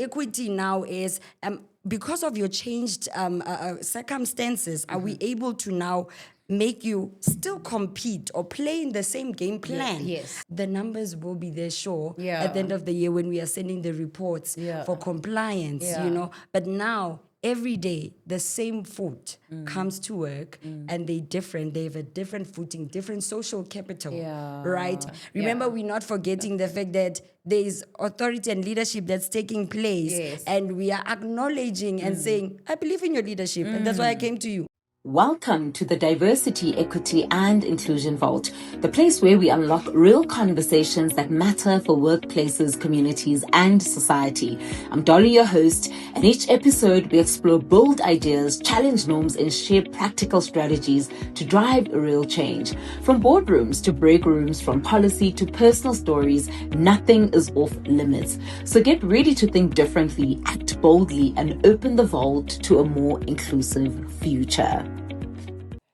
equity now is because of your changed circumstances, are we able to now make you still compete or play in the same game plan? Yes. The numbers will be there, sure, Yeah. at the end of the year when we are sending the reports for compliance, you know. But now, every day, the same foot comes to work and they're different. They have a different footing, different social capital, right? Remember, we're not forgetting the fact that there's authority and leadership that's taking place, and we are acknowledging and saying, I believe in your leadership, and that's why I came to you. Welcome to the Diversity, Equity and Inclusion Vault, the place where we unlock real conversations that matter for workplaces, communities and society. I'm Dolly, your host, and each episode we explore bold ideas, challenge norms and share practical strategies to drive real change. From boardrooms to break rooms, from policy to personal stories, nothing is off limits. So get ready to think differently, act boldly and open the vault to a more inclusive future.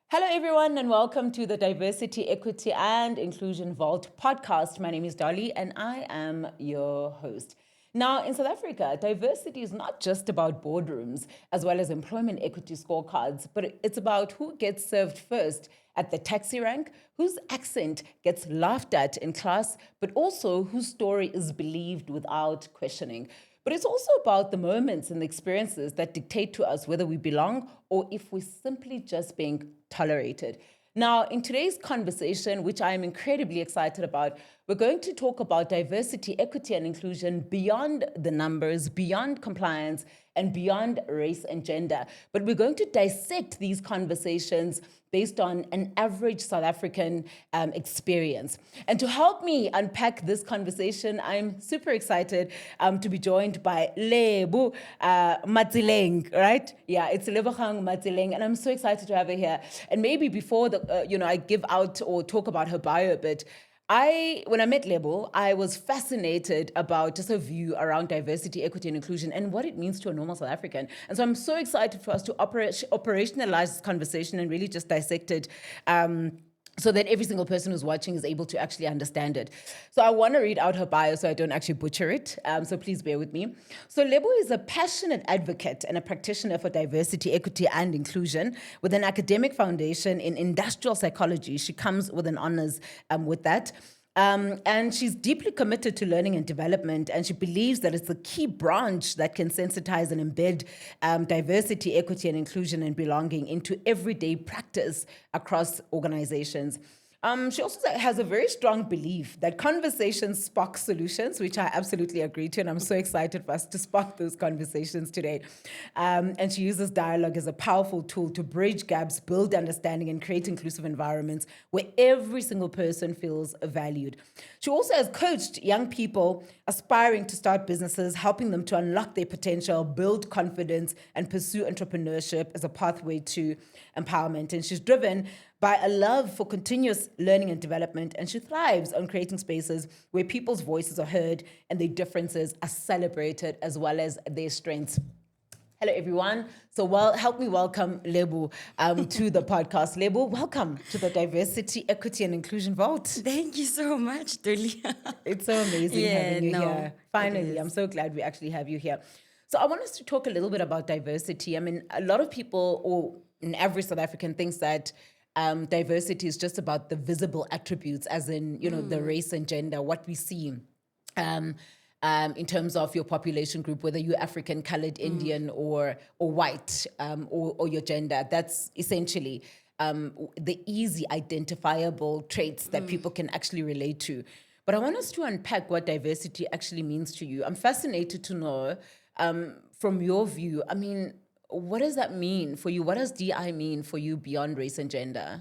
Hello, everyone, and welcome to the Diversity, Equity and Inclusion Vault podcast. My name is Dolly, and I am your host. Now, in South Africa, diversity is not just about boardrooms as well as employment equity scorecards, but it's about who gets served first at the taxi rank, whose accent gets laughed at in class, but also whose story is believed without questioning. But it's also about the moments and the experiences that dictate to us whether we belong or if we're simply just being tolerated. Now, in today's conversation, which I am incredibly excited about, we're going to talk about diversity, equity, and inclusion beyond the numbers, beyond compliance, and beyond race and gender. But we're going to dissect these conversations based on an average South African experience. And to help me unpack this conversation, I'm super excited to be joined by Lebo Metsileng, right? Yeah, it's Lebo Metsileng, and I'm so excited to have her here. And maybe before I give out or talk about her bio a bit, when I met Lebo, I was fascinated about just her view around diversity, equity, and inclusion and what it means to a normal South African. And so I'm so excited for us to operationalize this conversation and really just dissect it so that every single person who's watching is able to actually understand it. So I want to read out her bio so I don't actually butcher it. So please bear with me. So Lebo is a passionate advocate and a practitioner for diversity, equity, and inclusion with an academic foundation in industrial psychology. She comes with an honors with that. And she's deeply committed to learning and development, and she believes that it's the key branch that can sensitize and embed diversity, equity, and inclusion and belonging into everyday practice across organizations. She also has a very strong belief that conversations spark solutions, which I absolutely agree to, and I'm so excited for us to spark those conversations today. And she uses dialogue as a powerful tool to bridge gaps, build understanding, and create inclusive environments where every single person feels valued. She also has coached young people aspiring to start businesses, helping them to unlock their potential, build confidence, and pursue entrepreneurship as a pathway to empowerment. And she's driven by a love for continuous learning and development, and she thrives on creating spaces where people's voices are heard and their differences are celebrated as well as their strengths. Hello, everyone. So help me welcome Lebo to the podcast. Lebo, welcome to the Diversity, Equity, and Inclusion Vault. Thank you so much, Dolly. It's so amazing having you here. Finally, I'm so glad we actually have you here. So I want us to talk a little bit about diversity. I mean, a lot of people, or an average South African, thinks that diversity is just about the visible attributes, as in, the race and gender, what we see in terms of your population group, whether you're African, colored, Indian, or white, or your gender. That's essentially the easy identifiable traits that people can actually relate to. But I want us to unpack what diversity actually means to you. I'm fascinated to know, from your view, I mean, what does that mean for you? What does DI mean for you beyond race and gender?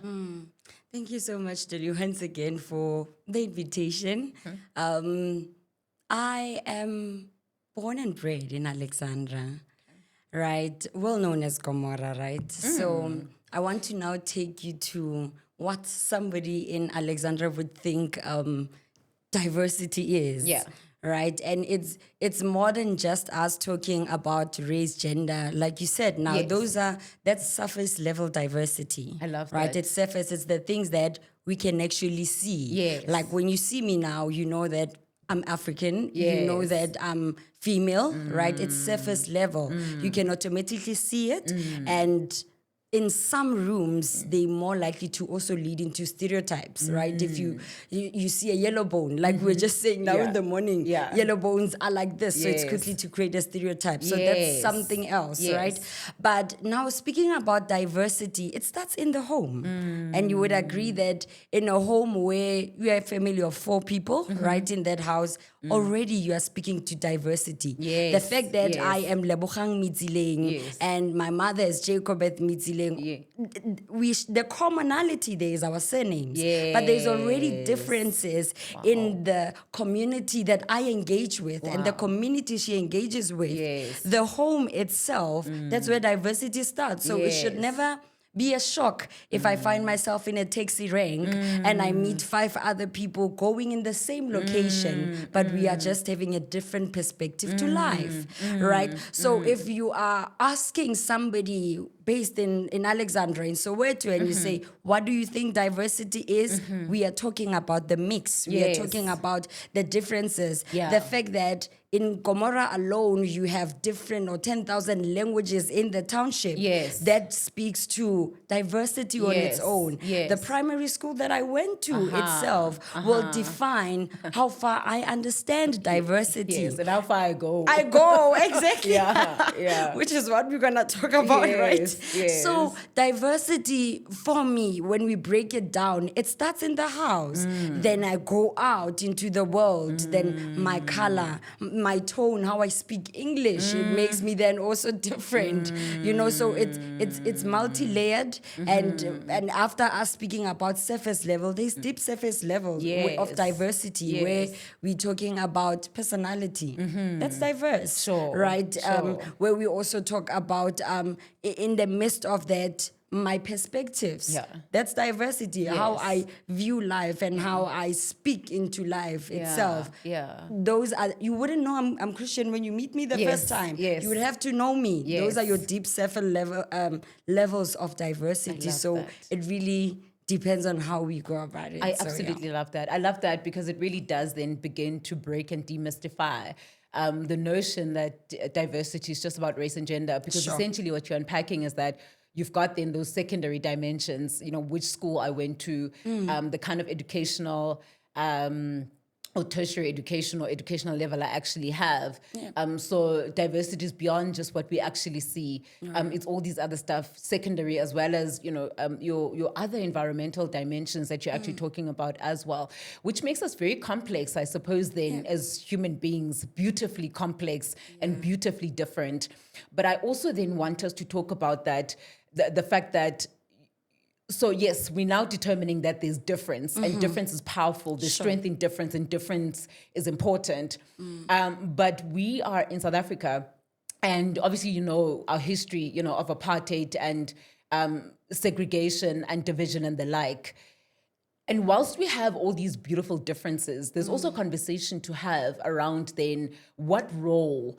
Thank you so much, Dolly, once again for the invitation. I am born and bred in Alexandra, right? Well known as Gomora, right? So I want to now take you to what somebody in Alexandra would think diversity is. Yeah. Right, and it's more than just us talking about race, gender, like you said. Now, that's surface level diversity. I love right? that. It's surface. It's the things that we can actually see. Yes. Like when you see me now, you know that I'm African, you know that I'm female, right? It's surface level. You can automatically see it. And in some rooms, they're more likely to also lead into stereotypes, right? If you see a yellow bone, like we we're just saying now in the morning, yellow bones are like this, so it's quickly to create a stereotype. So that's something else, right? But now speaking about diversity, it starts in the home. And you would agree that in a home where you are a family of 4 people, right, in that house, already you are speaking to diversity. The fact that I am Lebo Metsileng and my mother is Jacobeth Metsileng, the commonality there is our surnames, but there's already differences in the community that I engage with and the community she engages with. The home itself, that's where diversity starts. So it should never be a shock if I find myself in a taxi rank and I meet 5 other people going in the same location, but we are just having a different perspective to life, right? So if you are asking somebody based in Alexandra, in Soweto, and you say, what do you think diversity is? We are talking about the mix. We are talking about the differences. The fact that in Gomorrah alone, you have different or 10,000 languages in the township. That speaks to diversity on its own. The primary school that I went to itself will define how far I understand diversity. And how far I go. I go, exactly. Which is what we're going to talk about, right? So diversity for me, when we break it down, it starts in the house. Then I go out into the world. Then my color, my tone, how I speak English, it makes me then also different. You know, so it's multi-layered. And after us speaking about surface level, there's deep surface level of diversity where we're talking about personality. That's diverse, right? Where we also talk about in the midst of that, my perspectives. That's diversity, how I view life and how I speak into life itself. Those are, you wouldn't know I'm Christian when you meet me the first time. You would have to know me. Those are your deep surface level levels of diversity. So it really depends on how we go about it. I absolutely love that. I love that because it really does then begin to break and demystify the notion that diversity is just about race and gender, because essentially what you're unpacking is that you've got then those secondary dimensions, you know, which school I went to, the kind of educational or tertiary educational level I actually have. So diversity is beyond just what we actually see. It's all these other stuff, secondary, as well as, you know, your other environmental dimensions that you're actually talking about as well, which makes us very complex, I suppose, then as human beings, beautifully complex and beautifully different. But I also then want us to talk about that, the fact that, so yes, we're now determining that there's difference, and difference is powerful. There's strength in difference, and difference is important. But we are in South Africa, and obviously, you know, our history, you know, of apartheid and segregation and division and the like. And whilst we have all these beautiful differences, there's also a conversation to have around then what role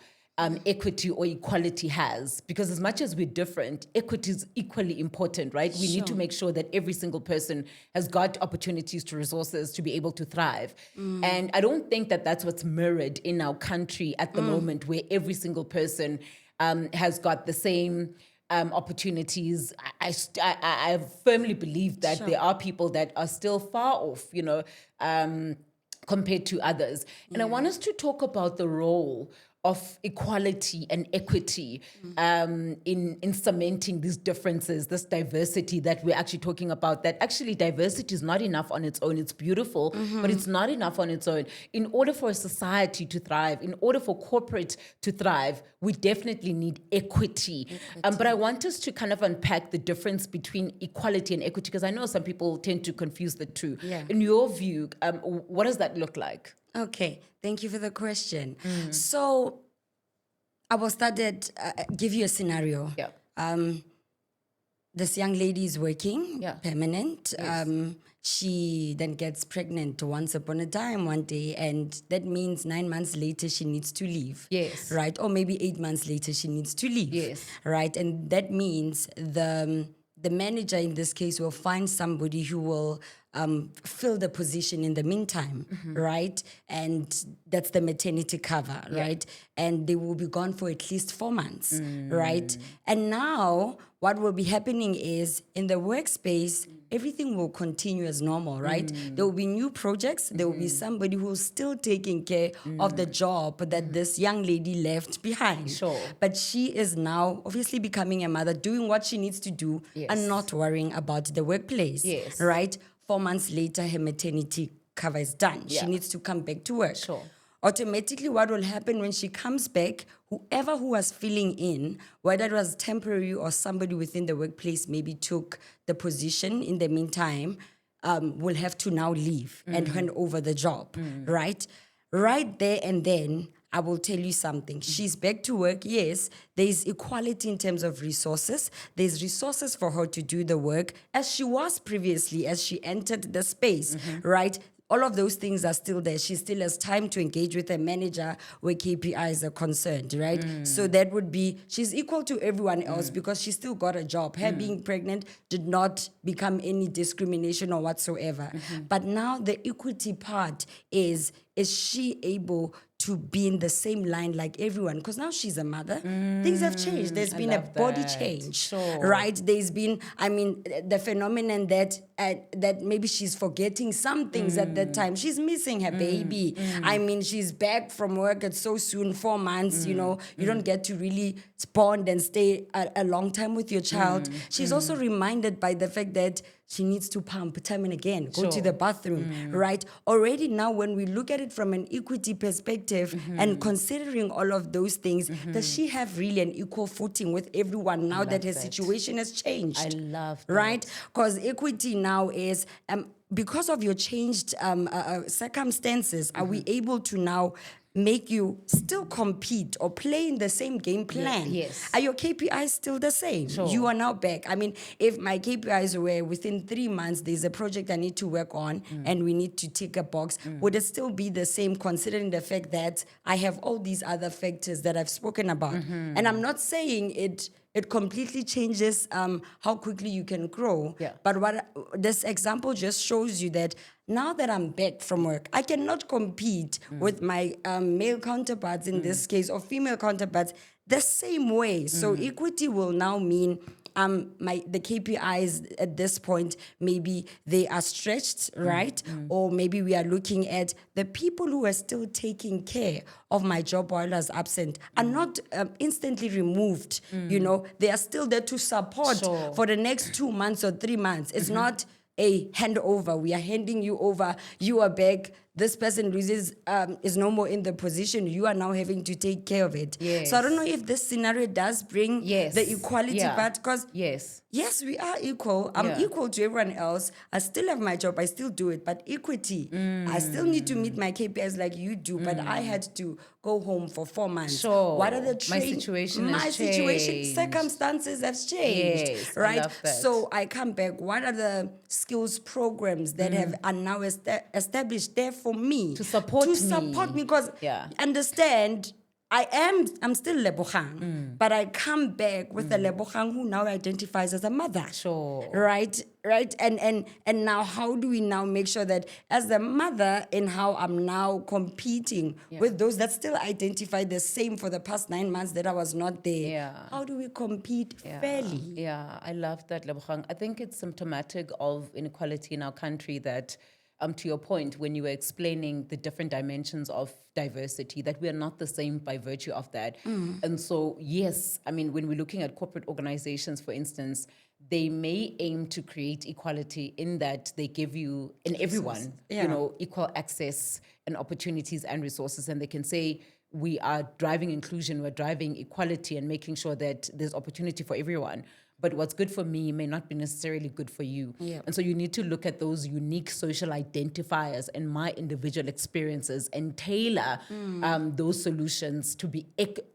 equity or equality has, because as much as we're different, equity is equally important, right? We need to make sure that every single person has got opportunities to resources to be able to thrive. And I don't think that that's what's mirrored in our country at the moment, where every single person has got the same opportunities. I firmly believe that there are people that are still far off, you know, compared to others. And I want us to talk about the role of equality and equity in cementing these differences, this diversity that we're actually talking about, that actually diversity is not enough on its own. It's beautiful, but it's not enough on its own. In order for a society to thrive, in order for corporate to thrive, we definitely need equity. But I want us to kind of unpack the difference between equality and equity, because I know some people tend to confuse the two. In your view, what does that look like? Okay, thank you for the question. So I will start at, give you a scenario. This young lady is working, permanent. She then gets pregnant once upon a time, one day, and that means 9 months later she needs to leave. Right? Or maybe 8 months later she needs to leave. Right? And that means the the manager in this case will find somebody who will fill the position in the meantime, right? And that's the maternity cover, right? And they will be gone for at least 4 months, right? And now what will be happening is in the workspace, everything will continue as normal, right? There will be new projects. There will be somebody who's still taking care of the job that this young lady left behind. Sure. But she is now obviously becoming a mother, doing what she needs to do and not worrying about the workplace, Yes. right? 4 months later, her maternity cover is done. She needs to come back to work. Sure. Automatically, what will happen when she comes back, whoever who was filling in, whether it was temporary or somebody within the workplace maybe took the position in the meantime, will have to now leave and hand over the job, right? Right there and then, I will tell you something. She's back to work. Yes, there is equality in terms of resources. There's resources for her to do the work as she was previously, as she entered the space, right? All of those things are still there. She still has time to engage with her manager where KPIs are concerned, right? So that would be, she's equal to everyone else because she still got a job. Her being pregnant did not become any discrimination or whatsoever. But now the equity part is she able to be in the same line like everyone? Because now she's a mother. Things have changed. There's been a body change, right? There's been, the phenomenon that maybe she's forgetting some things at that time. She's missing her baby. She's back from work at so soon, 4 months, you don't get to really bond and stay a long time with your child. She's also reminded by the fact that she needs to pump time and again, go to the bathroom, right? Already now, when we look at it from an equity perspective and considering all of those things, does she have really an equal footing with everyone now that her situation has changed? I love that. Right? Because equity now is, because of your changed circumstances, are we able to now make you still compete or play in the same game plan? Yes. Are your KPIs still the same? You are now back. If my KPIs were within 3 months, there's a project I need to work on and we need to tick a box, would it still be the same considering the fact that I have all these other factors that I've spoken about? And I'm not saying it completely changes how quickly you can grow. But what this example just shows you that now that I'm back from work, I cannot compete with my male counterparts in this case or female counterparts the same way. So equity will now mean the KPIs at this point, maybe they are stretched, right? Or maybe we are looking at the people who are still taking care of my job while I was absent are not instantly removed. They are still there to support for the next 2 months or 3 months. It's not a handover. We are handing you over. You are back. This person loses, is no more in the position. You are now having to take care of it. So I don't know if this scenario does bring the equality part, because yes, we are equal. I'm equal to everyone else. I still have my job. I still do it. But equity, I still need to meet my KPIs like you do. But I had to go home for 4 months. What are the my situation circumstances have changed, right? I love that. So I come back. What are the skills programs that are now established there for me to support me? Because understand, I'm still Lebogang, but I come back with a Lebogang who now identifies as a mother. Right. And now how do we now make sure that as the mother in how I'm now competing with those that still identify the same for the past 9 months that I was not there? How do we compete fairly? I love that, Lebogang. I think it's symptomatic of inequality in our country that to your point, when you were explaining the different dimensions of diversity, that we are not the same by virtue of that. And so, yes, when we're looking at corporate organizations, for instance, they may aim to create equality in that they give you and everyone, equal access and opportunities and resources. And they can say, we are driving inclusion, we're driving equality and making sure that there's opportunity for everyone. But what's good for me may not be necessarily good for you. And so you need to look at those unique social identifiers and my individual experiences and tailor those solutions to be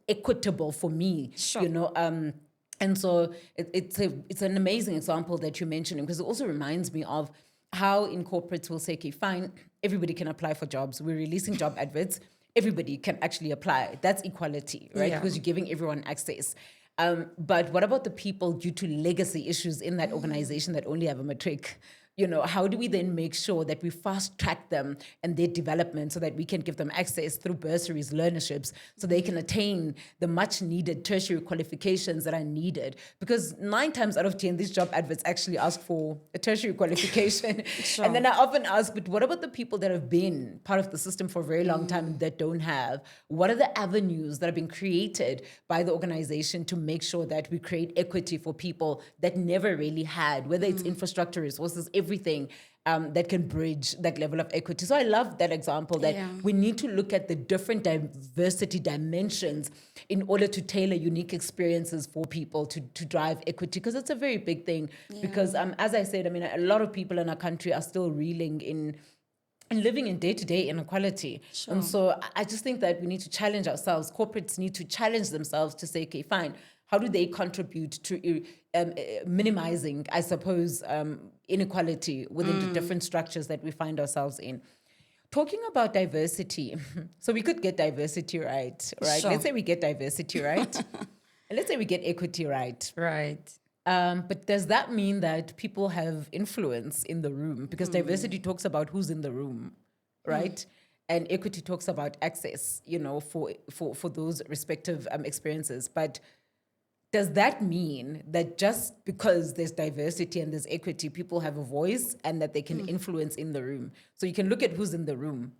equitable for me. And so it's an amazing example that you're mentioning, because it also reminds me of how in corporates we'll say, okay, fine, everybody can apply for jobs. We're releasing job adverts. Everybody can actually apply. That's equality, right? Because you're giving everyone access. But what about the people due to legacy issues in that organization that only have a matric? How do we then make sure that we fast track them and their development so that we can give them access through bursaries, learnerships, so they can attain the much needed tertiary qualifications that are needed? Because 9 times out of 10, these job adverts actually ask for a tertiary qualification. Sure. And then I often ask, but what about the people that have been part of the system for a very long time and that don't have? What are the avenues that have been created by the organization to make sure that we create equity for people that never really had, whether it's infrastructure, resources, everything that can bridge that level of equity? So I love that example that we need to look at the different diversity dimensions in order to tailor unique experiences for people to drive equity, because it's a very big thing. Because as I said, a lot of people in our country are still reeling in and living in day-to-day inequality. Sure. And so I just think that we need to challenge ourselves. Corporates need to challenge themselves to say, okay, fine, how do they contribute to minimizing, I suppose, inequality within the different structures that we find ourselves in? Talking about diversity, so we could get diversity right? Sure. Let's say we get diversity right. And let's say we get equity right. Right. But does that mean that people have influence in the room? Because diversity talks about who's in the room, right? And equity talks about access, for those respective experiences. But does that mean that just because there's diversity and there's equity, people have a voice and that they can influence in the room? So you can look at who's in the room.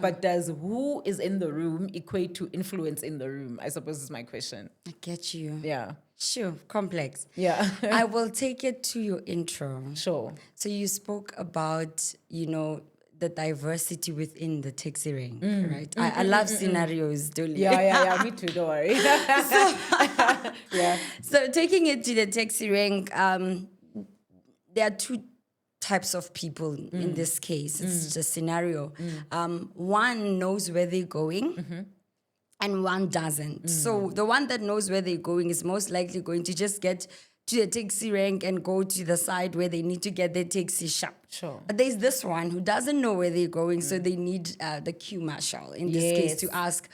But does who is in the room equate to influence in the room? I suppose is my question. I get you. Yeah. Sure, complex. Yeah. I will take it to your intro. Sure. So you spoke about, the diversity within the taxi rank, right? I love scenarios, Dolly. Yeah, me too, don't worry. So taking it to the taxi rank, there are 2 types of people in this case. It's just scenario. One knows where they're going, and one doesn't. So the one that knows where they're going is most likely going to just get to the taxi rank and go to the side where they need to get their taxi shop. Sure. But there's this one who doesn't know where they're going, so they need the queue marshal in this case to ask,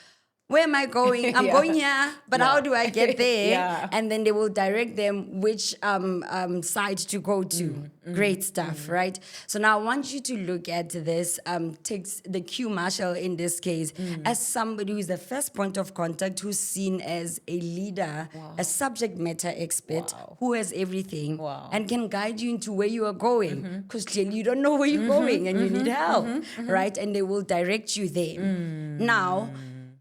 where am I going? I'm going here, but how do I get there? And then they will direct them which side to go to. Great stuff, right? So now I want you to look at this, takes the queue marshal in this case as somebody who's the first point of contact, who's seen as a leader, a subject matter expert, who has everything and can guide you into where you are going. Because clearly you don't know where you're going and you need help, right? And they will direct you there. Now,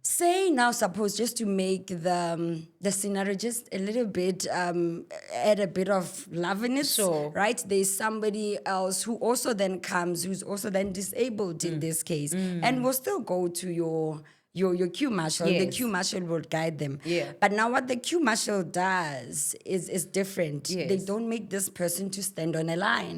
suppose just to make the scenario just a little bit, add a bit of love in it, right? There's somebody else who also then comes, who's also then disabled in this case, and will still go to your queue marshal. The queue marshal will guide them. But now what the queue marshal does is different. They don't make this person to stand on a line.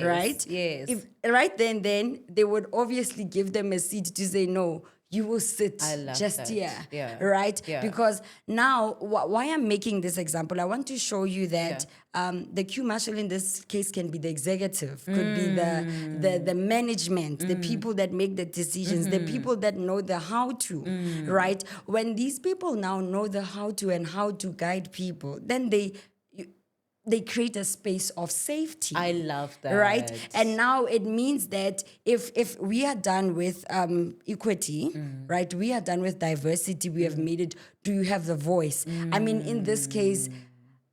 Right? If right then they would obviously give them a seat to say, no, you will sit just here, right? Because now, why I'm making this example, I want to show you that the queue marshal in this case can be the executive, could be the management, the people that make the decisions, the people that know the how to, right? When these people now know the how to and how to guide people, then they create a space of safety. I love that. Right? And now it means that if we are done with equity, right? We are done with diversity. We have made it, do you have the voice? In this case,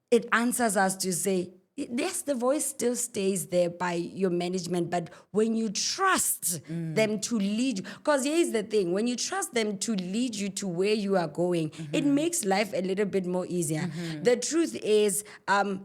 it answers us to say, yes, the voice still stays there by your management, but when you trust them to lead you, because here's the thing, when you trust them to lead you to where you are going, it makes life a little bit more easier. The truth is,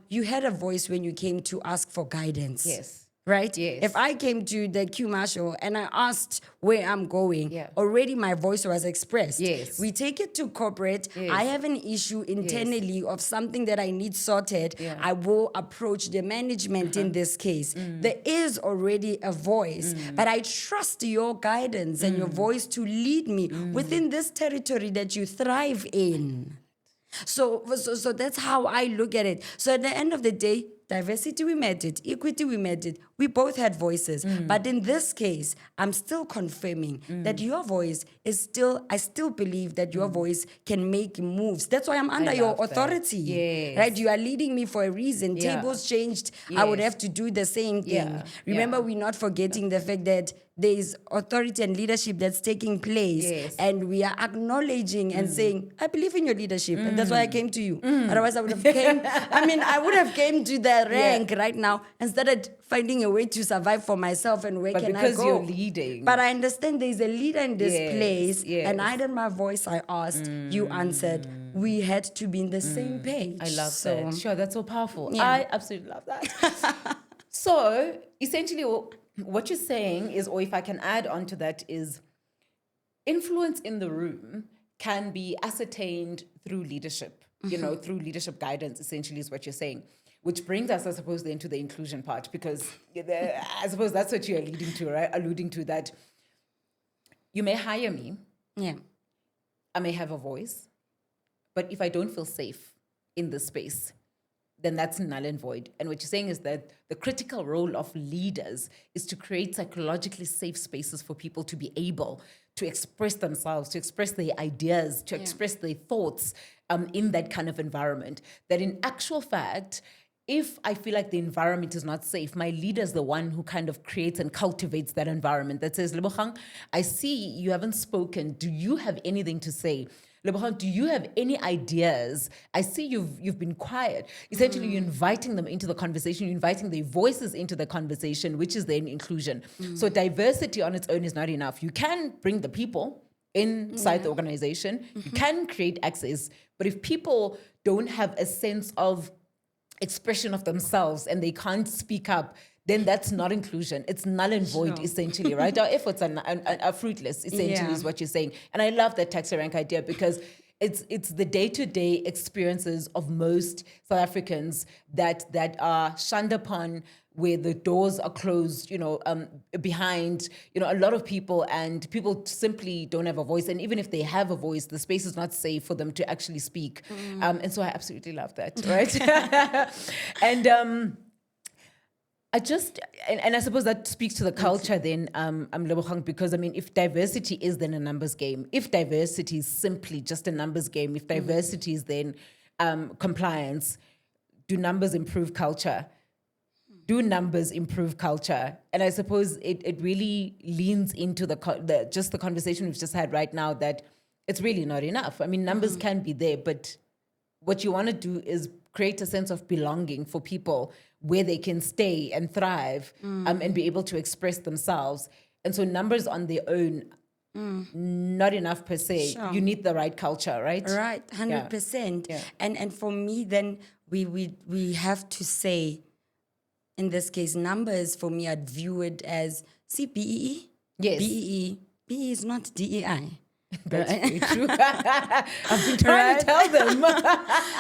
you had a voice when you came to ask for guidance. Yes. Right? Yes. If I came to the queue marshal and I asked where I'm going, already my voice was expressed. Yes. We take it to corporate. I have an issue internally of something that I need sorted. I will approach the management in this case. There is already a voice, but I trust your guidance and your voice to lead me within this territory that you thrive in. So that's how I look at it. So at the end of the day, diversity, we met it. Equity, we met it. We both had voices. But in this case, I'm still confirming that your voice is still, I still believe that your voice can make moves. That's why I'm under your authority. Yes. Right? You are leading me for a reason. Yeah. Tables changed. I would Yes. have to do the same thing. Yeah. Remember, Yeah. we're not forgetting the fact that there is authority and leadership that's taking place. Yes. And we are acknowledging and saying, I believe in your leadership. And that's why I came to you. Otherwise, I would have I would have came to the rank right now and started finding a way to survive for myself and where But can I because go. you're leading. But I understand there's a leader in this Yes, place. yes. And I did my voice, I asked, you answered. We had to be in the same page. I love So, that. Sure, that's so powerful. Yeah. I absolutely love that. So essentially what you're saying is, or if I can add on to that, is influence in the room can be ascertained through leadership, through leadership guidance, essentially is what you're saying. Which brings us, I suppose, then to the inclusion part, because I suppose that's what you're alluding to, that you may hire me, yeah. I may have a voice, but if I don't feel safe in this space, then that's null and void. And what you're saying is that the critical role of leaders is to create psychologically safe spaces for people to be able to express themselves, to express their ideas, to express their thoughts in that kind of environment. That in actual fact, if I feel like the environment is not safe, my leader is the one who kind of creates and cultivates that environment that says, Lebogang, I see you haven't spoken. Do you have anything to say? Lebogang, do you have any ideas? I see you've been quiet. Essentially, you're inviting them into the conversation. You're inviting their voices into the conversation, which is then inclusion. So diversity on its own is not enough. You can bring the people inside the organization. You can create access. But if people don't have a sense of expression of themselves and they can't speak up, then that's not inclusion. It's null and void, essentially, right? Our efforts are fruitless, essentially, is what you're saying. And I love that taxi rank idea, because it's the day-to-day experiences of most South Africans that are shunned upon, where the doors are closed, behind, a lot of people, and people simply don't have a voice. And even if they have a voice, the space is not safe for them to actually speak. And so I absolutely love that, right? And I just, and I suppose that speaks to the culture then, Lebogang, because if diversity is then a numbers game, if diversity is simply just a numbers game, if diversity is then compliance, do numbers improve culture? Do numbers improve culture? And I suppose it really leans into the conversation we've just had right now, that it's really not enough. Numbers can be there, but what you want to do is create a sense of belonging for people where they can stay and thrive and be able to express themselves. And so numbers on their own, not enough per se. Sure. You need the right culture, right? Right, 100%. Yeah. And for me, then we have to say, in this case, numbers for me, I'd view it as, see, BEE? Yes. BEE is not DEI. That's very true. I've been trying to tell them.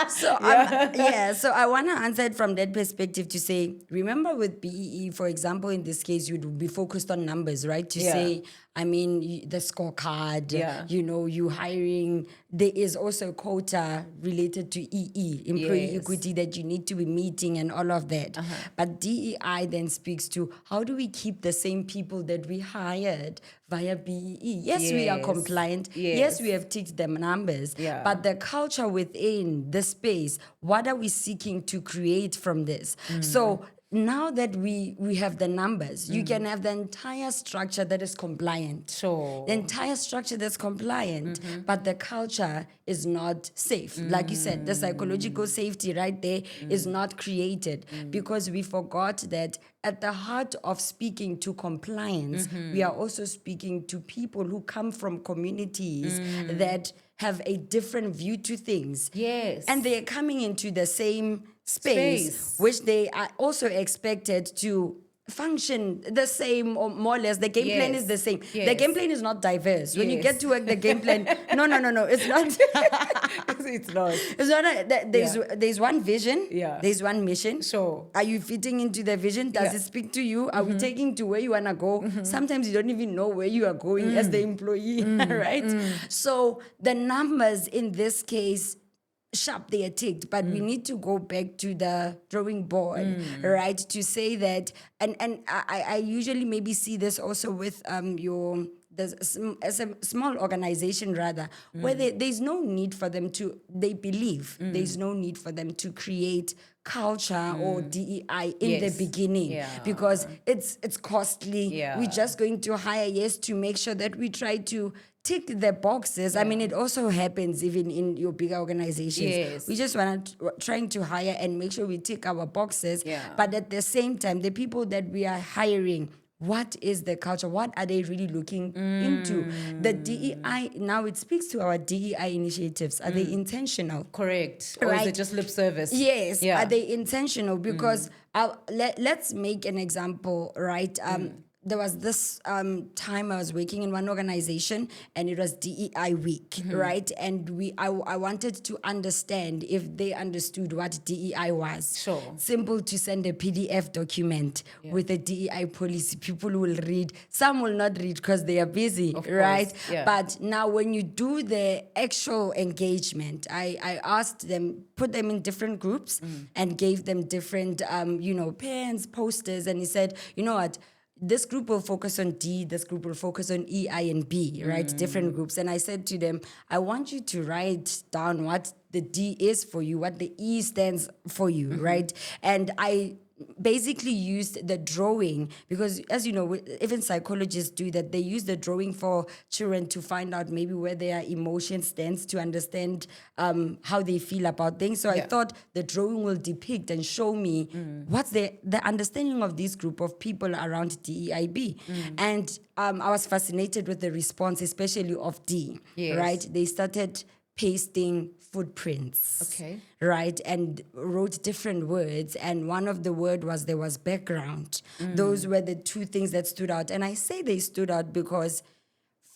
So I want to answer it from that perspective to say, remember with BEE, for example, in this case, you'd be focused on numbers, right? To say, the scorecard, you hiring. There is also a quota related to EE, employee equity, that you need to be meeting and all of that. But DEI then speaks to, how do we keep the same people that we hired via BEE? Yes, we are compliant. Yes, we have ticked the numbers. Yeah. But the culture within the space, what are we seeking to create from this? So now that we have the numbers, you can have the entire structure that is compliant. Sure. The entire structure that's compliant, but the culture is not safe. Like you said, the psychological safety right there is not created, because we forgot that at the heart of speaking to compliance, we are also speaking to people who come from communities that have a different view to things. Yes. And they're coming into the same space, which they are also expected to function the same, or more or less. The game plan is the same. The game plan is not diverse. When you get to work, the game plan, no, it's not. It's not. It's not. There's one vision. Yeah. There's one mission. Sure. Are you fitting into the vision? Does it speak to you? Are we taking to where you want to go? Sometimes you don't even know where you are going as the employee, right? So the numbers in this case sharp they are ticked, but we need to go back to the drawing board, right? To say that, and I usually maybe see this also with as a small organization rather, where there's no need for them to, they believe there's no need for them to create culture or DEI in the Yes. beginning, Yeah. because it's costly. Yeah. We're just going to hire to make sure that we try to tick the boxes. I mean, it also happens even in your bigger organizations. Yes. We just trying to hire and make sure we tick our boxes. Yeah. But at the same time, the people that we are hiring, what is the culture? What are they really looking into? The DEI, now it speaks to our DEI initiatives. Are they intentional? Correct. Or is it just lip service? Yes. Yeah. Are they intentional? Because let's make an example, right? There was this time I was working in one organization, and it was DEI week, right? And I wanted to understand if they understood what DEI was. Sure. Simple to send a PDF document with a DEI policy. People will read. Some will not read because they are busy, right? Yeah. But now when you do the actual engagement, I asked them, put them in different groups and gave them different, pens, posters. And he said, you know what? This group will focus on D, this group will focus on E, I, and B, right? Different groups. And I said to them, I want you to write down what the D is for you, what the E stands for you, right? And I basically used the drawing, because as you know, even psychologists do that. They use the drawing for children to find out maybe where their emotion stands, to understand how they feel about things. So I thought the drawing will depict and show me what's the understanding of this group of people around DEIB. And I was fascinated with the response, especially of D, right? They started pasting footprints. Okay. Right, and wrote different words, and one of the word was, there was background. Those were the two things that stood out. And I say they stood out because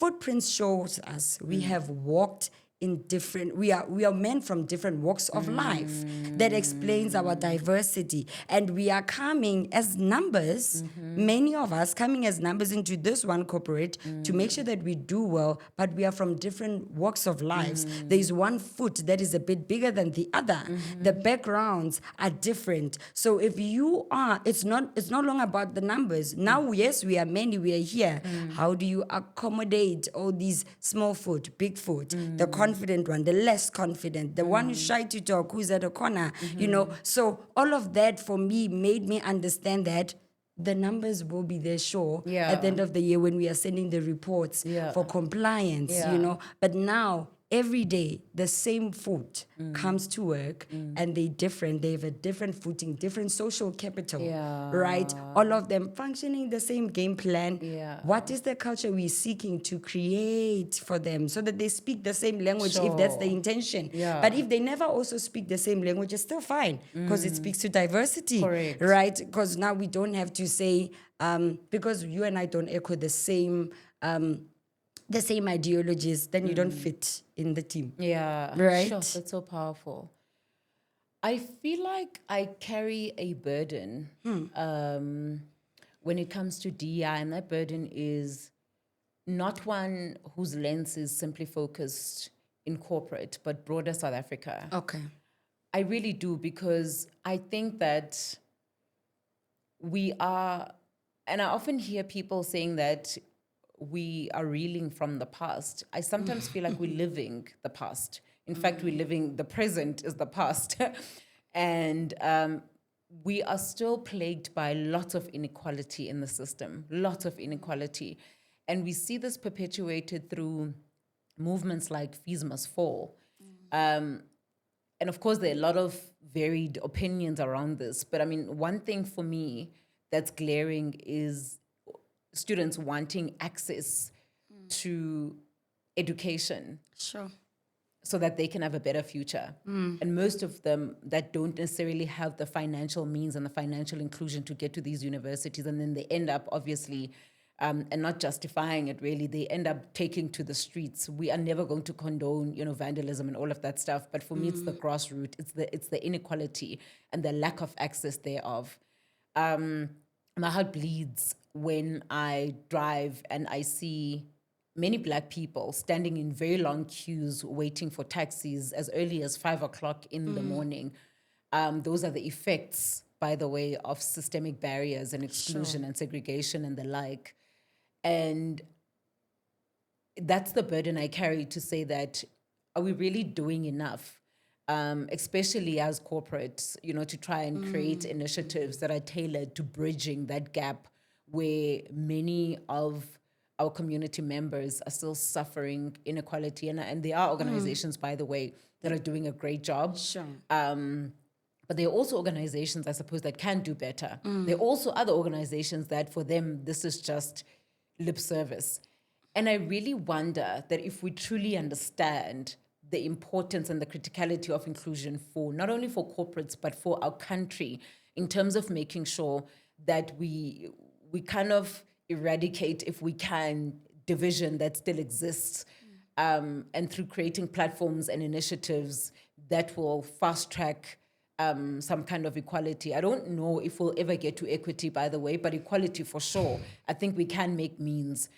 footprints shows us we have walked in different, we are men from different walks of life. That explains our diversity. And we are coming as numbers, many of us coming as numbers into this one corporate to make sure that we do well, but we are from different walks of lives. There's one foot that is a bit bigger than the other. The backgrounds are different. So if you are, it's no longer about the numbers. Now, yes, we are many, we are here. How do you accommodate all these small foot, big foot, the confident one, the less confident, the one who's shy to talk, who's at a corner, So all of that for me made me understand that the numbers will be there, sure, at the end of the year when we are sending the reports for compliance, But now, every day, the same foot comes to work, and they have a different footing, different social capital, right? All of them functioning the same game plan. What is the culture we're seeking to create for them so that they speak the same language, if that's the intention? But if they never also speak the same language, it's still fine, because it speaks to diversity, right? Because now we don't have to say, because you and I don't echo the same ideologies, then you don't fit in the team. Right? Sure, that's so powerful. I feel like I carry a burden when it comes to DEI, and that burden is not one whose lens is simply focused in corporate, but broader South Africa. Okay. I really do, because I think that we are, and I often hear people saying that we are reeling from the past. I sometimes feel like we're living the past. In fact, we're living the present is the past. And we are still plagued by lots of inequality in the system, lots of inequality. And we see this perpetuated through movements like Fees Must Fall. And of course, there are a lot of varied opinions around this. But I mean, one thing for me that's glaring is students wanting access to education. Sure. So that they can have a better future. And most of them that don't necessarily have the financial means and the financial inclusion to get to these universities, and then they end up obviously, and not justifying it really, they end up taking to the streets. We are never going to condone, vandalism and all of that stuff. But for me, it's the grassroots, it's the inequality and the lack of access thereof. My heart bleeds when I drive and I see many Black people standing in very long queues waiting for taxis as early as 5 o'clock in the morning. Those are the effects, by the way, of systemic barriers and exclusion and segregation and the like. And that's the burden I carry to say that, are we really doing enough? Especially as corporates, to try and create initiatives that are tailored to bridging that gap where many of our community members are still suffering inequality. And there are organizations, by the way, that are doing a great job. Sure. But there are also organizations, I suppose, that can do better. There are also other organizations that for them, this is just lip service. And I really wonder that if we truly understand the importance and the criticality of inclusion for not only for corporates, but for our country, in terms of making sure that we kind of eradicate, if we can, division that still exists, and through creating platforms and initiatives that will fast track some kind of equality. I don't know if we'll ever get to equity, by the way, but equality for sure. I think we can make means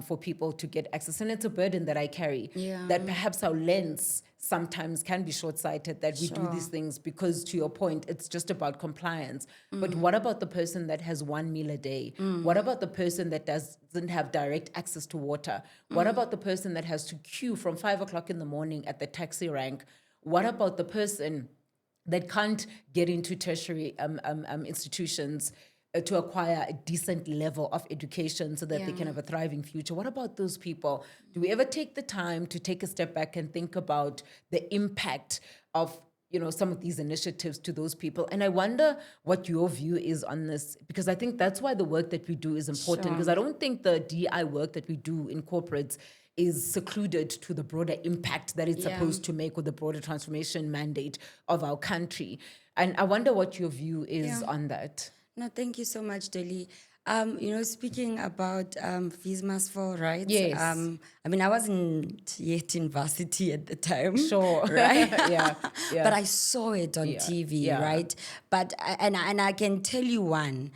for people to get access. And it's a burden that I carry, that perhaps our lens sometimes can be short-sighted, that we do these things because, to your point, it's just about compliance. But what about the person that has one meal a day? What about the person that doesn't have direct access to water? What about the person that has to queue from 5 o'clock in the morning at the taxi rank? What about the person that can't get into tertiary institutions to acquire a decent level of education so that they can have a thriving future? What about those people? Do we ever take the time to take a step back and think about the impact of some of these initiatives to those people? And I wonder what your view is on this, because I think that's why the work that we do is important, because I don't think the DEI work that we do in corporates is secluded to the broader impact that it's supposed to make, or the broader transformation mandate of our country. And I wonder what your view is on that. No, thank you so much, Dolly. Speaking about fees must fall, right? Yes. I wasn't yet in varsity at the time. Sure. Right? yeah. But I saw it on TV, right? But and I can tell you one.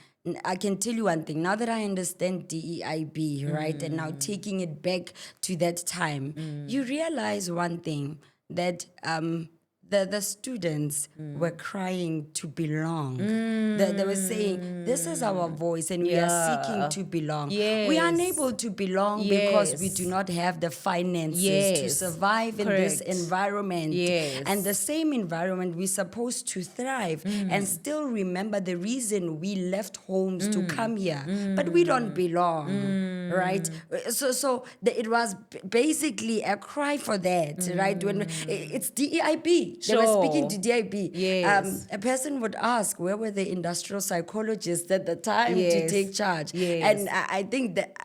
I can tell you one thing. Now that I understand DEIB, right, and now taking it back to that time, you realize one thing, that the students were crying to belong. They were saying, this is our voice and we are seeking to belong. Yes. We are unable to belong because we do not have the finances to survive in this environment. And the same environment, we're supposed to thrive and still remember the reason we left homes to come here. But we don't belong, right? So it was basically a cry for that, right? When it's DEIB. They were speaking to DIB. Yes. A person would ask, where were the industrial psychologists at the time to take charge? And I think that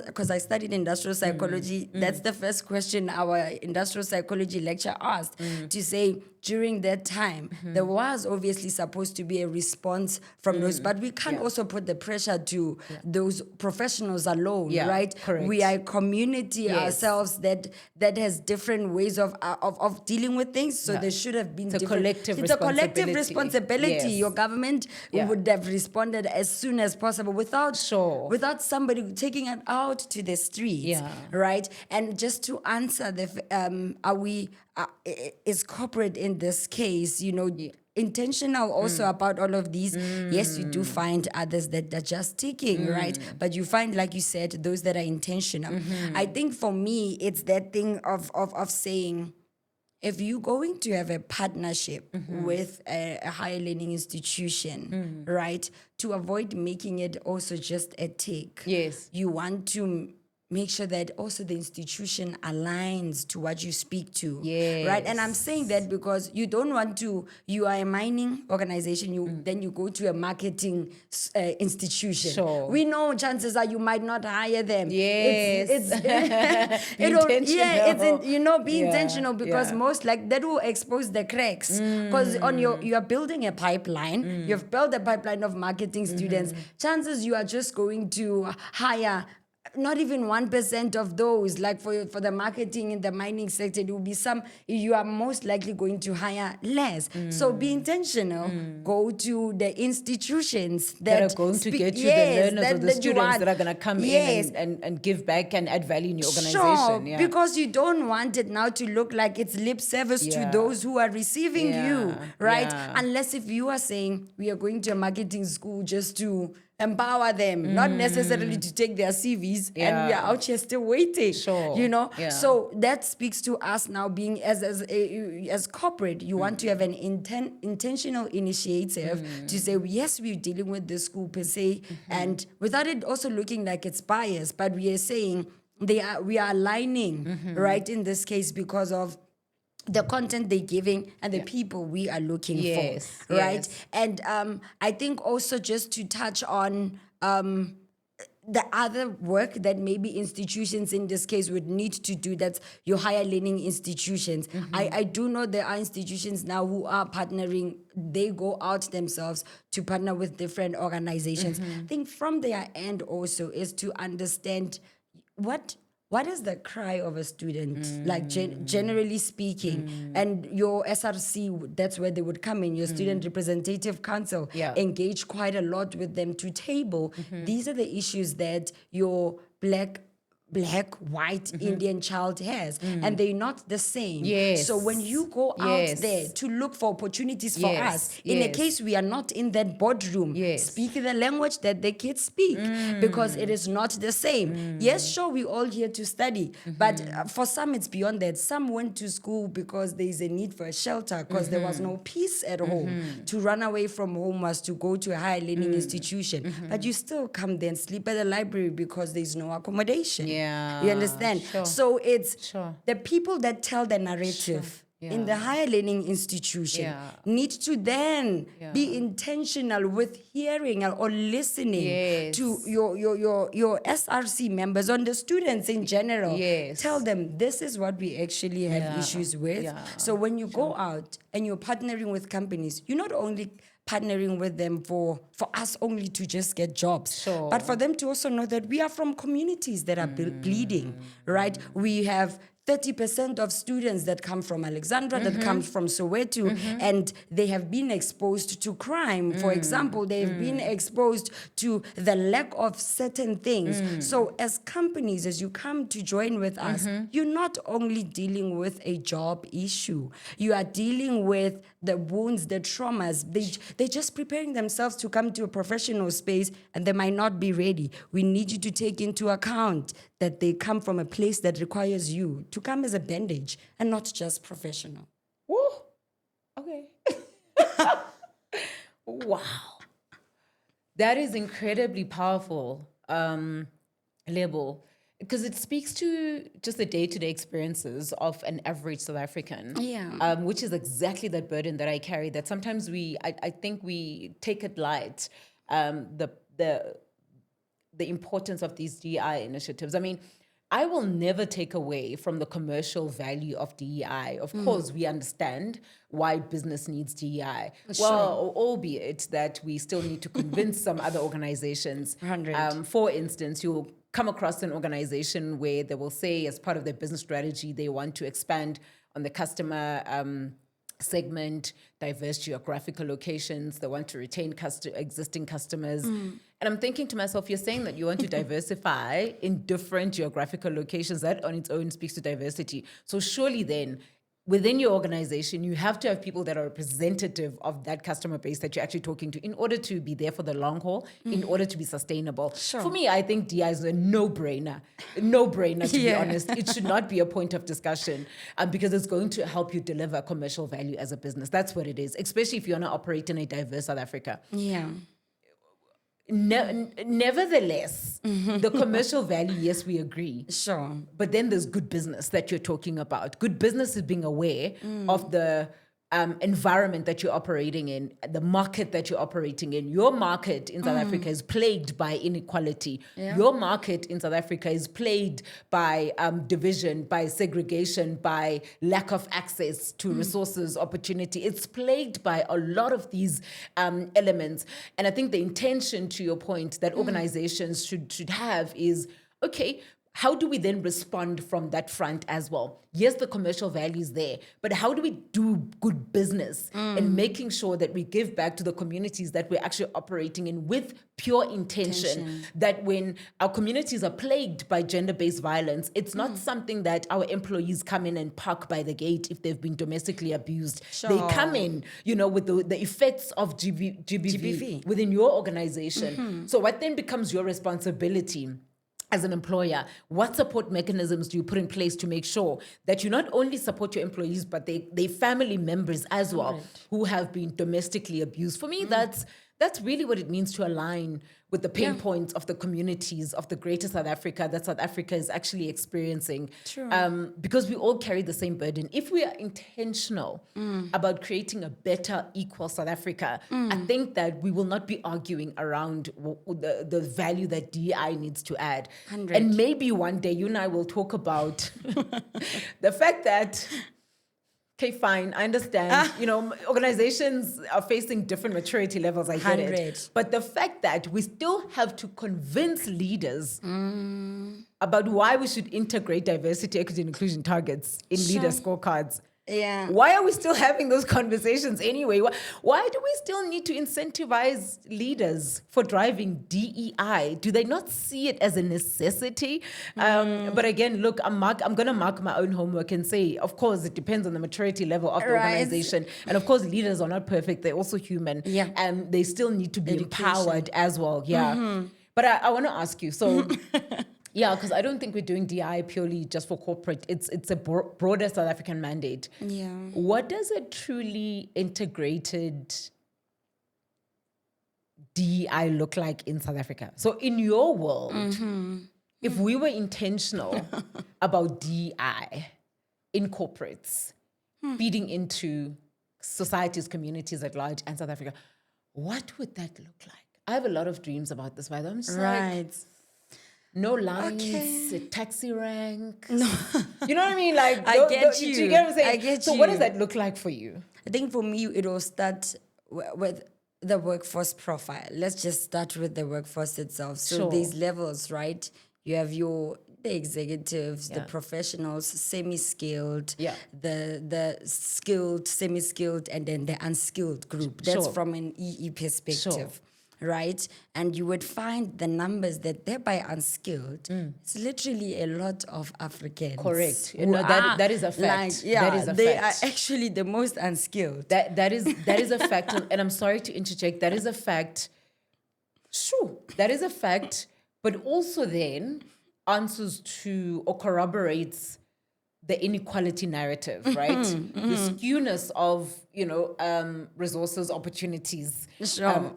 because I studied industrial psychology, that's the first question our industrial psychology lecture asked, to say, during that time, there was obviously supposed to be a response from those, but we can't also put the pressure to those professionals alone, right? Correct. We are a community ourselves that has different ways of dealing with things. So there should have been It's a collective responsibility. Yes. Your government would have responded as soon as possible without somebody taking it out to the streets, right? And just to answer is corporate in this case, intentional also about all of these. Yes, you do find others that are just ticking, right? But you find, like you said, those that are intentional. I think for me, it's that thing of saying, if you're going to have a partnership with a higher learning institution, right, to avoid making it also just a tick, you want to make sure that also the institution aligns to what you speak to, right? And I'm saying that because you don't want to, you are a mining organization, then you go to a marketing institution. Sure. We know chances are you might not hire them. Yes. Be intentional, because most that will expose the cracks. Because you are building a pipeline, you've built a pipeline of marketing students, chances you are just going to hire not even 1% of those, like for the marketing in the mining sector, it will be you are most likely going to hire less. So be intentional. Go to the institutions that are going to get you the learners or the students that are going to come in and give back and add value in your organization. Sure, because you don't want it now to look like it's lip service to those who are receiving you, right? Unless if you are saying, we are going to a marketing school just to empower them, not necessarily to take their CVs, and we are out here still waiting. Sure. You know, so that speaks to us now being as corporate. You want to have an intentional initiative to say, yes, we're dealing with the school per se, and without it also looking like it's biased, but we are saying we are aligning, right, in this case because of the content they're giving and the people we are looking for, right? And I think also just to touch on the other work that maybe institutions in this case would need to do, that's your higher learning institutions. I do know there are institutions now who are partnering, they go out themselves to partner with different organizations. I think from their end also is to understand what is the cry of a student, like generally speaking, and your SRC, that's where they would come in, your Student Representative Council, engage quite a lot with them to table. These are the issues that your black, white, Indian child has, and they're not the same. So when you go out there to look for opportunities for us, in a case we are not in that boardroom, speak the language that the kids speak, because it is not the same. Yes, sure, we're all here to study, but for some it's beyond that. Some went to school because there is a need for a shelter, because there was no peace at home. To run away from home was to go to a higher learning institution, but you still come there and sleep at the library because there's no accommodation. You understand? So it's the people that tell the narrative in the higher learning institution need to then be intentional with hearing or listening to your SRC members, on the students in general. Tell them this is what we actually have issues with. So when you go out and you're partnering with companies, you're not only partnering with them for us only to just get jobs, but for them to also know that we are from communities that are bleeding, right? We have 30% of students that come from Alexandra, that comes from Soweto, and they have been exposed to crime. For example, they've been exposed to the lack of certain things. So as companies, as you come to join with us, you're not only dealing with a job issue, you are dealing with the wounds, the traumas. They're just preparing themselves to come to a professional space, and they might not be ready. We need you to take into account that they come from a place that requires you to come as a bandage and not just professional. Woo! Okay. Wow. That is incredibly powerful, Lebo, because it speaks to just the day-to-day experiences of an average South African, which is exactly that burden that I carry, that sometimes I think we take it light, the importance of these DEI initiatives. I mean, I will never take away from the commercial value of DEI. Of course, we understand why business needs DEI. Well, albeit that we still need to convince some other organizations. For instance, you'll come across an organization where they will say, as part of their business strategy, they want to expand on the customer segment, diverse geographical locations. They want to retain existing customers. And I'm thinking to myself, you're saying that you want to diversify in different geographical locations. That on its own speaks to diversity. So surely then, within your organization, you have to have people that are representative of that customer base that you're actually talking to in order to be there for the long haul, in order to be sustainable. For me, I think DI is a no-brainer. To be honest. It should not be a point of discussion because it's going to help you deliver commercial value as a business. That's what it is, especially if you want to operate in a diverse South Africa. Nevertheless, the commercial value, yes, we agree. But then there's good business that you're talking about. Good business is being aware of the environment that you're operating in, the market that you're operating in. Your market in South Africa is plagued by inequality. Your market in South Africa is plagued by division, by segregation, by lack of access to resources, opportunity. It's plagued by a lot of these elements. And I think the intention, to your point, that organizations should have is Okay, how do we then respond from that front as well? Yes, the commercial value is there, but how do we do good business and making sure that we give back to the communities that we're actually operating in with pure intention, that when our communities are plagued by gender-based violence, it's not something that our employees come in and park by the gate if they've been domestically abused. They come in, with the effects of GBV within your organization. So what then becomes your responsibility as an employer? What support mechanisms do you put in place to make sure that you not only support your employees, but they family members as well who have been domestically abused? For me, that's really what it means to align with the pain points of the communities of the greater South Africa that South Africa is actually experiencing. Because we all carry the same burden. If we are intentional about creating a better, equal South Africa, I think that we will not be arguing around the value that DEI needs to add. 100. And maybe one day you and I will talk about the fact that, okay, fine, I understand. Organizations are facing different maturity levels, I get 100. it. But the fact that we still have to convince leaders about why we should integrate diversity, equity, and inclusion targets in leader scorecards. Yeah. Why are we still having those conversations anyway? Why do we still need to incentivize leaders for driving DEI? Do they not see it as a necessity? But again, look, I'm going to mark my own homework and say, of course, it depends on the maturity level of the organization. And of course, leaders are not perfect. They're also human. Yeah. And they still need to be empowered as well. Yeah. But I want to ask you, so... Yeah, because I don't think we're doing DI purely just for corporate. It's a broader South African mandate. Yeah. What does a truly integrated DEI look like in South Africa? So in your world, if we were intentional about DEI in corporates, feeding into societies, communities at large, and South Africa, what would that look like? I have a lot of dreams about this, by the way. I'm just like... No lines, a taxi rank. No. You know what I mean? Like, I get do you. you get what I'm saying? I get so you. What does that look like for you? I think for me, it will start with the workforce profile. Let's just start with the workforce itself. So there's levels, right? You have the executives, the professionals, semi-skilled, the skilled, semi-skilled, and then the unskilled group. That's from an EE perspective. Right? And you would find the numbers that they're by unskilled. It's literally a lot of Africans. Correct. That is a fact. That is a they fact. are actually the most unskilled. That is a fact. And I'm sorry to interject. That is a fact. Sure. That is a fact. But also then answers to or corroborates the inequality narrative, right? The skewness of, resources, opportunities.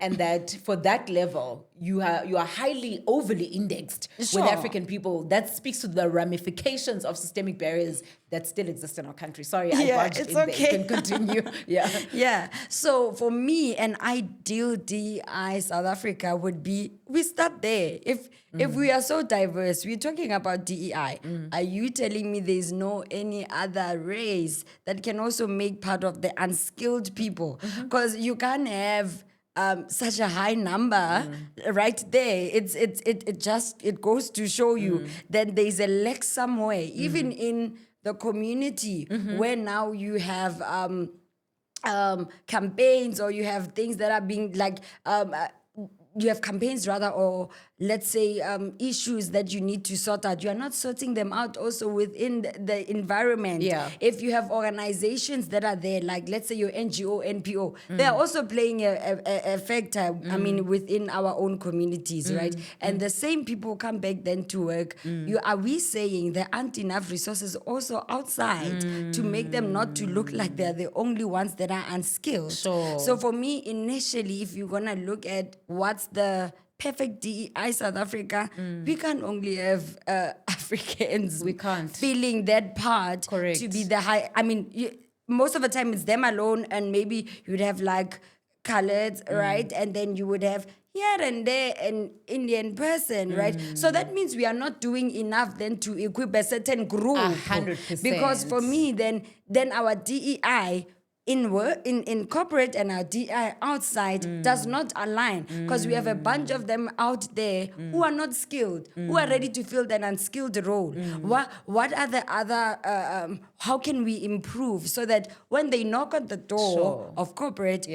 And that for that level, you are highly overly indexed with African people. That speaks to the ramifications of systemic barriers that still exist in our country. Sorry, I barged in there. You can continue. Yeah. So for me, an ideal DEI South Africa would be, we start there. If we are so diverse, we're talking about DEI. Are you telling me there's no any other race that can also make part of the unskilled people? Because you can't have such a high number right there. It goes to show you that there's a lack somewhere, even in the community where now you have campaigns, or you have things that are being you have campaigns rather, or let's say issues that you need to sort out. You are not sorting them out also within the environment. If you have organizations that are there, like let's say your NGO, NPO, they are also playing a factor, within our own communities, right? And the same people come back then to work. Are we saying there aren't enough resources also outside to make them not to look like they're the only ones that are unskilled? So for me, initially, if you're going to look at what's the perfect DEI South Africa, we can't only have Africans feeling that part to be the high. Most of the time it's them alone, and maybe you'd have like coloreds, right? And then you would have here and there an Indian person, right? So that means we are not doing enough then to equip a certain group. 100%. Because for me, then our DEI in work, in corporate and our DI outside does not align, because we have a bunch of them out there who are not skilled, who are ready to fill that unskilled role. What are the other? How can we improve so that when they knock on the door of corporate,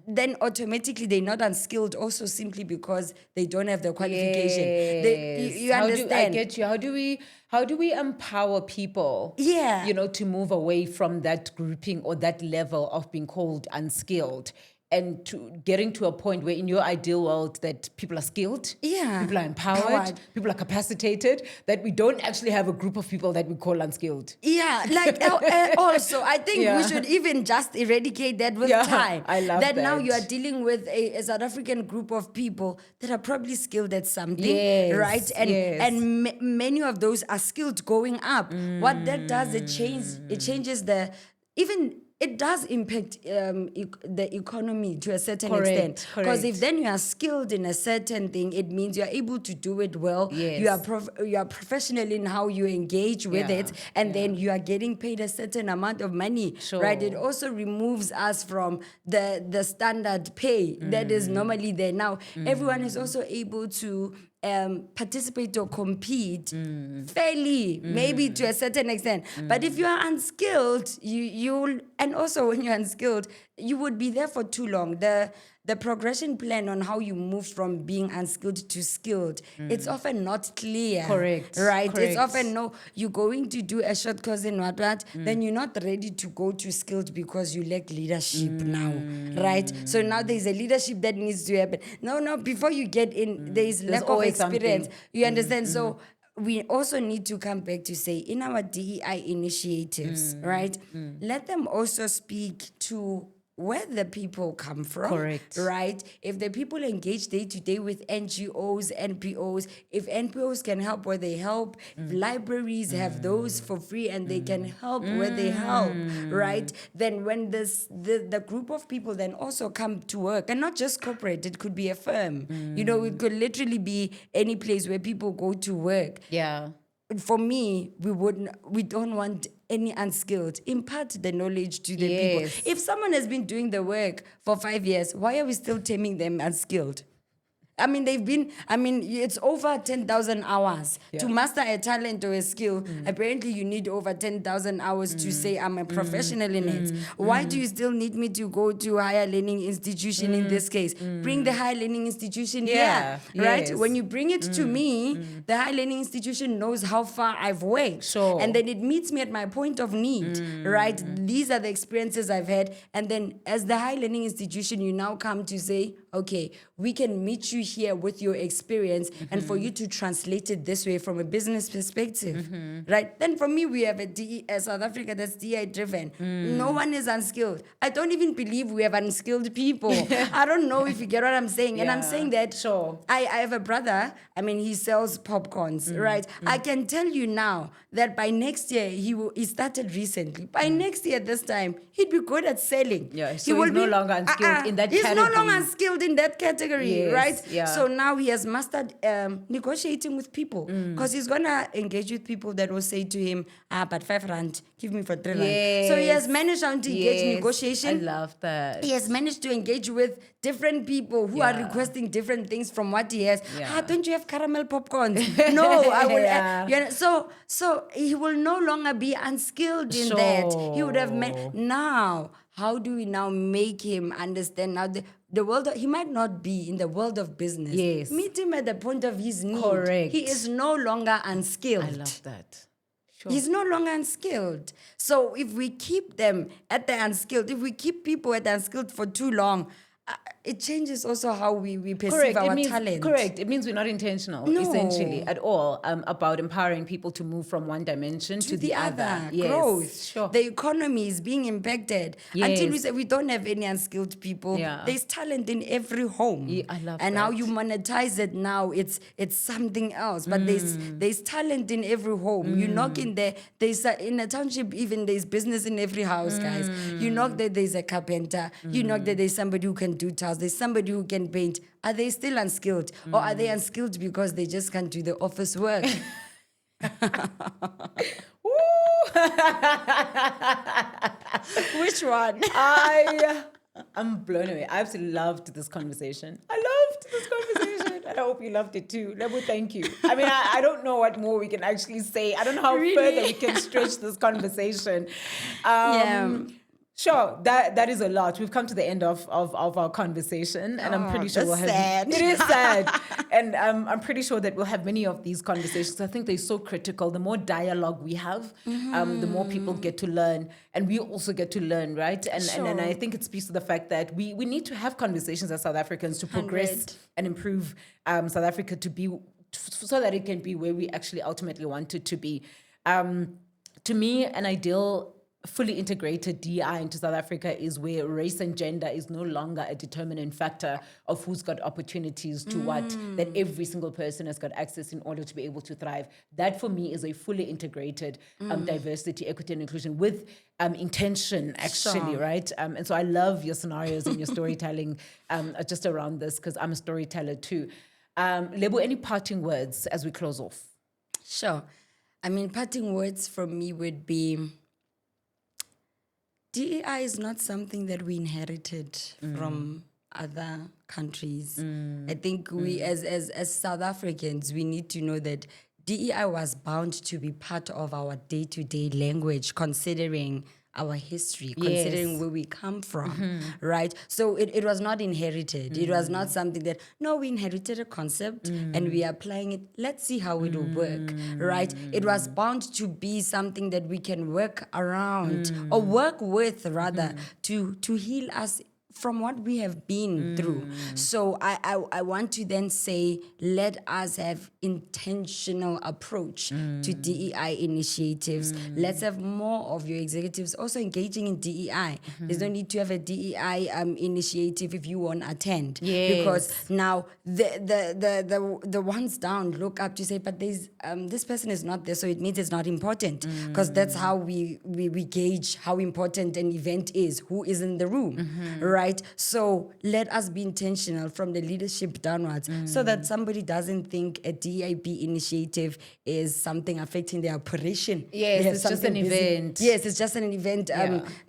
then automatically they're not unskilled, also simply because they don't have the qualification. You understand? I get you. How do we empower people? Yeah. To move away from that grouping or that level of being called unskilled, and to getting to a point where in your ideal world that people are skilled, people are empowered, people are capacitated, that we don't actually have a group of people that we call unskilled. Also, I think we should even just eradicate that with time. I love that. Now you are dealing with a South African group of people that are probably skilled at something, right? And many of those are skilled going up. What that does, it changes it does impact the economy to a certain extent. Because if then you are skilled in a certain thing, it means you are able to do it well. You are professional in how you engage with it, and then you are getting paid a certain amount of money. Right? It also removes us from the standard pay that is normally there. Now everyone is also able to participate or compete fairly, maybe to a certain extent. But if you are unskilled, you'll, and also when you're unskilled, you would be there for too long. The progression plan on how you move from being unskilled to skilled, it's often not clear. Right? It's often, no, you're going to do a short course in what, then you're not ready to go to skilled because you lack leadership now. Right? So now there's a leadership that needs to happen. No, before you get in, there's lack of experience. You understand? So we also need to come back to say, in our DEI initiatives, right, let them also speak to where the people come from. Right? If the people engage day to day with NGOs, NPOs, if NPOs can help where they help, if libraries have those for free and they can help where they help, right? Then when the group of people then also come to work, and not just corporate, it could be a firm. It could literally be any place where people go to work. For me, we don't want any unskilled. Impart the knowledge to the people. If someone has been doing the work for 5 years, why are we still terming them unskilled? It's over 10,000 hours to master a talent or a skill. Apparently, you need over 10,000 hours to say I'm a professional in it. Why do you still need me to go to a higher learning institution in this case? Bring the higher learning institution here, right? When you bring it to me, the higher learning institution knows how far I've worked. And then it meets me at my point of need, right? These are the experiences I've had. And then as the higher learning institution, you now come to say, okay, we can meet you here with your experience and for you to translate it this way from a business perspective, right? Then for me, we have a South Africa that's DI driven. No one is unskilled. I don't even believe we have unskilled people. I don't know if you get what I'm saying. And I'm saying that I have a brother, he sells popcorns, right? I can tell you now that by next year, he started recently. By next year, this time, he'd be good at selling. So he's no longer unskilled in that category. He's no longer unskilled in that category, right? So now he has mastered negotiating with people, because he's going to engage with people that will say to him, but 5 rand, give me for 3 rand. So he has managed to engage negotiation. I love that. He has managed to engage with different people who are requesting different things from what he has. Don't you have caramel popcorn? No, I will. So he will no longer be unskilled in that. He would have now. How do we now make him understand now the world? He might not be in the world of business. Meet him at the point of his need. He is no longer unskilled. I love that. He's no longer unskilled. So if we keep them at the unskilled, if we keep people at the unskilled for too long, it changes also how we perceive our talent. It means we're not intentional, essentially, at all, about empowering people to move from one dimension to the other. Growth. The economy is being impacted. Until we say we don't have any unskilled people, there's talent in every home. I love and that. how you monetize it now, it's something else. But there's talent in every home. You knock in there, in a township, even there's business in every house, guys. You knock there, there's a carpenter. You knock there, there's somebody who can do tiles. There's somebody who can paint. Are they still unskilled? Or are they unskilled because they just can't do the office work? Which one? I'm blown away. I absolutely loved this conversation. I loved this conversation. And I hope you loved it too. Lebo, thank you. I mean, I don't know what more we can actually say. I don't know how further we can stretch this conversation. Sure, that is a lot. We've come to the end of our conversation, and I'm pretty sure we'll have. Sad. It is sad, and I'm pretty sure that we'll have many of these conversations. I think they're so critical. The more dialogue we have, the more people get to learn, and we also get to learn, right? And I think it speaks to the fact that we need to have conversations as South Africans to progress and improve South Africa to be so that it can be where we actually ultimately want it to be. To me, an ideal fully integrated DEI into South Africa is where race and gender is no longer a determinant factor of who's got opportunities to what, that every single person has got access in order to be able to thrive. That for me is a fully integrated diversity, equity, and inclusion with intention, actually, right? And so I love your scenarios and your storytelling just around this, because I'm a storyteller too. Lebo, any parting words as we close off? Sure. I mean, parting words from me would be, DEI is not something that we inherited from other countries. I think we, as South Africans, we need to know that DEI was bound to be part of our day-to-day language, considering our history, considering where we come from, right? So it was not inherited. It was not something that, no, we inherited a concept and we are applying it. Let's see how it will work, right? It was bound to be something that we can work around or work with, rather, to heal us from what we have been through. So I want to then say, let us have intentional approach to DEI initiatives. Let's have more of your executives also engaging in DEI. There's no need to have a DEI initiative if you won't attend. Because now the ones down look up to say, but there's this person is not there, so it means it's not important. Because that's how we gauge how important an event is, who is in the room, right? So let us be intentional from the leadership downwards, so that somebody doesn't think a DEIB initiative is something affecting their operation. Yes, it's just an event. Yes, it's just an event.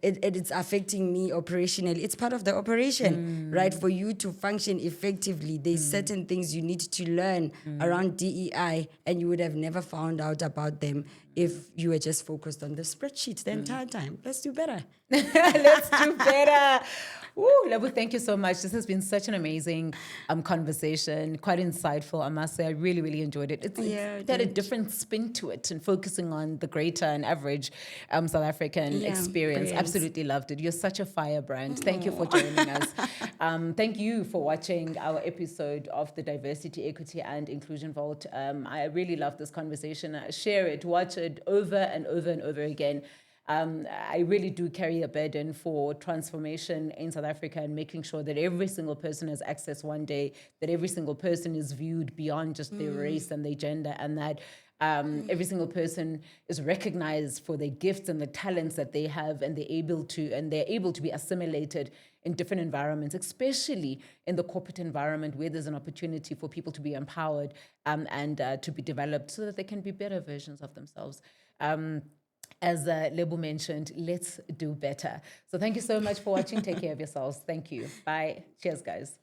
It's affecting me operationally. It's part of the operation, right? For you to function effectively, there's certain things you need to learn around DEI, and you would have never found out about them if you were just focused on the spreadsheet the entire time. Let's do better. Let's do better. Woo, Lebo, thank you so much. This has been such an amazing conversation, quite insightful, I must say. I really, really enjoyed it. It had a different spin to it, and focusing on the greater and average South African experience. Brilliant. Absolutely loved it. You're such a firebrand. Thank you for joining us. Thank you for watching our episode of the Diversity, Equity, and Inclusion Vault. I really love this conversation. Share it, watch it over and over and over again. I really do carry a burden for transformation in South Africa and making sure that every single person has access one day, that every single person is viewed beyond just their race and their gender, and that every single person is recognized for their gifts and the talents that they have, and they're able to be assimilated in different environments, especially in the corporate environment, where there's an opportunity for people to be empowered and to be developed so that they can be better versions of themselves. As Lebo mentioned, let's do better. So thank you so much for watching. Take care of yourselves. Thank you. Bye. Cheers, guys.